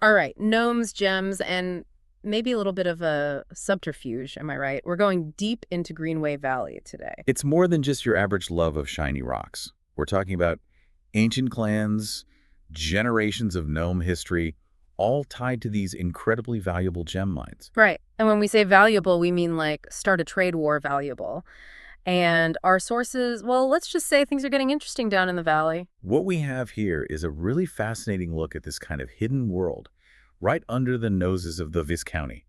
All right, gnomes, gems, and maybe a little bit of a subterfuge, am I right? We're going deep into Greenway Valley today. It's more than just your average love of shiny rocks. We're talking about ancient clans, generations of gnome history, all tied to these incredibly valuable gem mines. Right. And when we say valuable, we mean like start a trade war valuable. And our sources, well, let's just say things are getting interesting down in the valley. What we have here is a really fascinating look at this kind of hidden world, right under the noses of the Viscounty.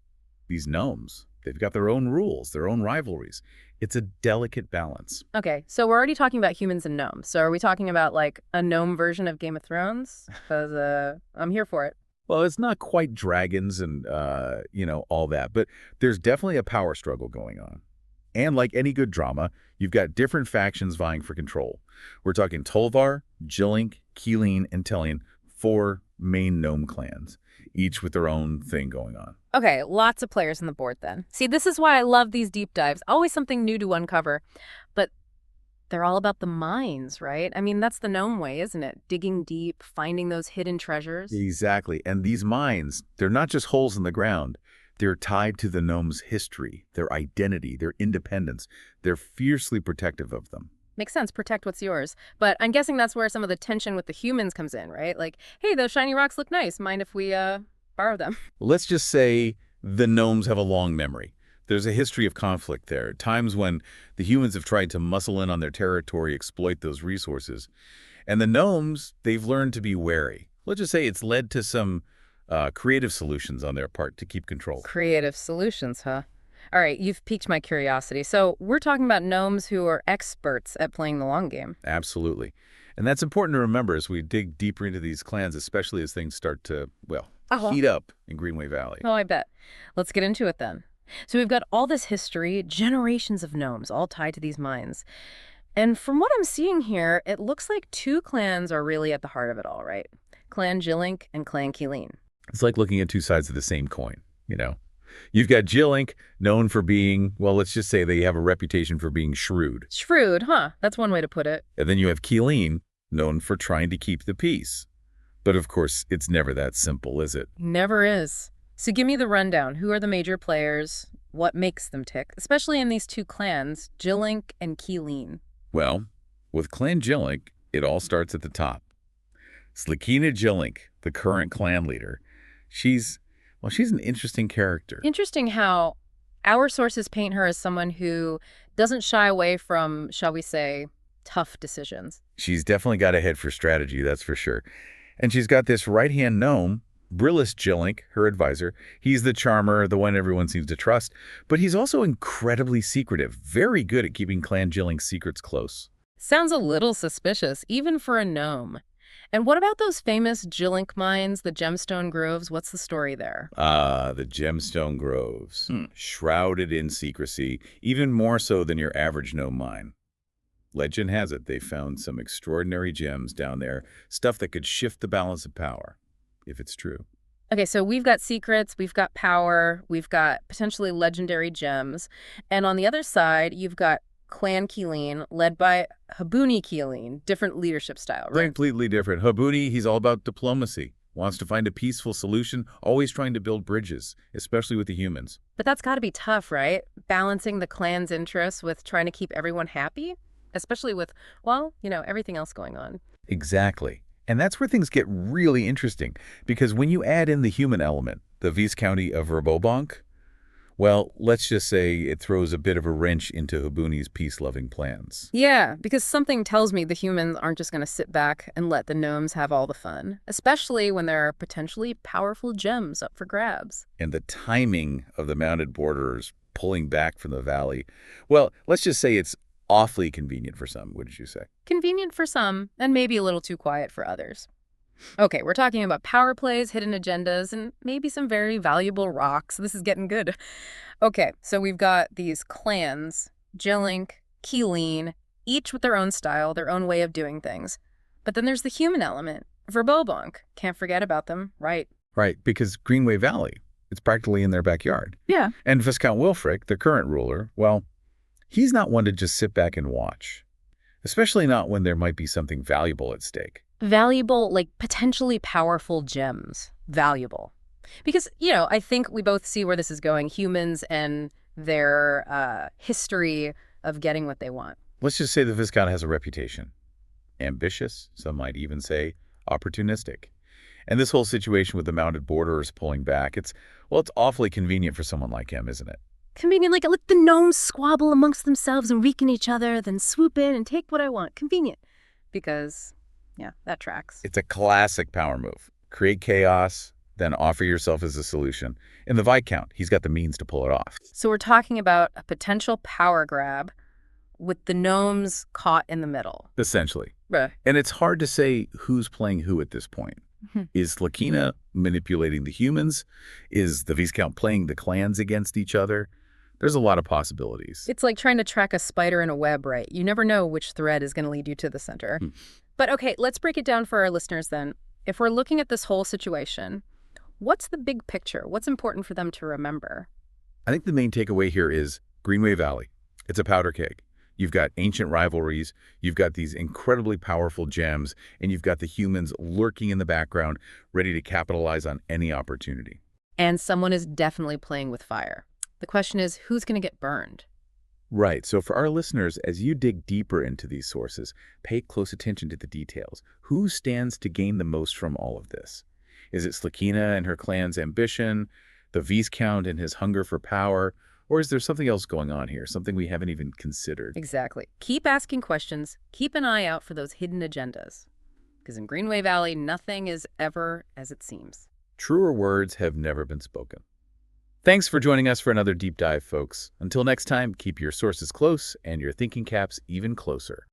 These gnomes, they've got their own rules, their own rivalries. It's a delicate balance. Okay, so we're already talking about humans and gnomes. So are we talking about like a gnome version of Game of Thrones? Because I'm here for it. Well, it's not quite dragons and, all that, but there's definitely a power struggle going on. And like any good drama, you've got different factions vying for control. We're talking Tulvar, Jillink, Keeleen, and Tellian, 4 main gnome clans, each with their own thing going on. Okay, lots of players on the board then. See, this is why I love these deep dives. Always something new to uncover. But they're all about the mines, right? I mean, that's the gnome way, isn't it? Digging deep, finding those hidden treasures. Exactly. And these mines, they're not just holes in the ground. They're tied to the gnomes' history, their identity, their independence. They're fiercely protective of them. Makes sense, protect what's yours. But I'm guessing that's where some of the tension with the humans comes in, right? Like, hey, those shiny rocks look nice. Mind if we borrow them? Let's just say the gnomes have a long memory. There's a history of conflict there, times when the humans have tried to muscle in on their territory, exploit those resources. And the gnomes, they've learned to be wary. Let's just say it's led to some creative solutions on their part to keep control. Creative solutions, huh? All right, you've piqued my curiosity. So we're talking about gnomes who are experts at playing the long game. Absolutely. And that's important to remember as we dig deeper into these clans, especially as things start to, heat up in Greenway Valley. Oh, I bet. Let's get into it then. So we've got all this history, generations of gnomes, all tied to these mines. And from what I'm seeing here, it looks like 2 clans are really at the heart of it all, right? Clan Jillink and Clan Keeleen. It's like looking at 2 sides of the same coin. You've got Jillink, known for being, well, let's just say they have a reputation for being shrewd. Shrewd, huh? That's one way to put it. And then you have Keeleen, known for trying to keep the peace. But of course, it's never that simple, is it? Never is. So give me the rundown. Who are the major players? What makes them tick? Especially in these 2 clans, Jillink and Keeleen. Well, with Clan Jillink, it all starts at the top. Slakina Jillink, the current clan leader, she's an interesting character. Interesting how our sources paint her as someone who doesn't shy away from, shall we say, tough decisions. She's definitely got a head for strategy, that's for sure. And she's got this right-hand gnome, Brillis Jillink, her advisor. He's the charmer, the one everyone seems to trust, but he's also incredibly secretive, very good at keeping Clan Jillink's secrets close. Sounds a little suspicious, even for a gnome. And what about those famous Jillink mines, the gemstone groves? What's the story there? The gemstone groves, shrouded in secrecy, even more so than your average gnome mine. Legend has it they found some extraordinary gems down there, stuff that could shift the balance of power, if it's true. Okay, so we've got secrets, we've got power, we've got potentially legendary gems. And on the other side, you've got Clan Keeleen, led by Habuni Keeleen, different leadership style, right? Completely different. Habuni, he's all about diplomacy. Wants to find a peaceful solution, always trying to build bridges, especially with the humans. But that's got to be tough, right? Balancing the clan's interests with trying to keep everyone happy, especially with, everything else going on. Exactly. And that's where things get really interesting, because when you add in the human element, the Viscounty of Verbobonc, well, let's just say it throws a bit of a wrench into Habuni's peace-loving plans. Yeah, because something tells me the humans aren't just going to sit back and let the gnomes have all the fun, especially when there are potentially powerful gems up for grabs. And the timing of the mounted borderers pulling back from the valley, well, let's just say it's awfully convenient for some, wouldn't you say? Convenient for some, and maybe a little too quiet for others. Okay, we're talking about power plays, hidden agendas, and maybe some very valuable rocks. This is getting good. Okay, so we've got these clans, Jillink, Keeleen, each with their own style, their own way of doing things. But then there's the human element. Verbobonc, can't forget about them, right? Right, because Greenway Valley, it's practically in their backyard. Yeah. And Viscount Wilfrick, the current ruler, well, he's not one to just sit back and watch, especially not when there might be something valuable at stake. Valuable, like potentially powerful gems. Valuable. Because, I think we both see where this is going. Humans and their history of getting what they want. Let's just say the Viscount has a reputation. Ambitious, some might even say opportunistic. And this whole situation with the mounted borderers pulling back, it's awfully convenient for someone like him, isn't it? Convenient, like let the gnomes squabble amongst themselves and weaken each other, then swoop in and take what I want. Convenient. Because, yeah, that tracks. It's a classic power move. Create chaos, then offer yourself as a solution. In the Viscount, he's got the means to pull it off. So we're talking about a potential power grab with the gnomes caught in the middle. Essentially. Right. And it's hard to say who's playing who at this point. Is Lakina manipulating the humans? Is the Viscount playing the clans against each other? There's a lot of possibilities. It's like trying to track a spider in a web, right? You never know which thread is going to lead you to the center. But okay, let's break it down for our listeners then. If we're looking at this whole situation, what's the big picture? What's important for them to remember? I think the main takeaway here is Greenway Valley. It's a powder keg. You've got ancient rivalries, you've got these incredibly powerful gems, and you've got the humans lurking in the background, ready to capitalize on any opportunity. And someone is definitely playing with fire. The question is, who's going to get burned? Right. So for our listeners, as you dig deeper into these sources, pay close attention to the details. Who stands to gain the most from all of this? Is it Slakina and her clan's ambition, the Viscount and his hunger for power, or is there something else going on here, something we haven't even considered? Exactly. Keep asking questions. Keep an eye out for those hidden agendas. Because in Greenway Valley, nothing is ever as it seems. Truer words have never been spoken. Thanks for joining us for another deep dive, folks. Until next time, keep your sources close and your thinking caps even closer.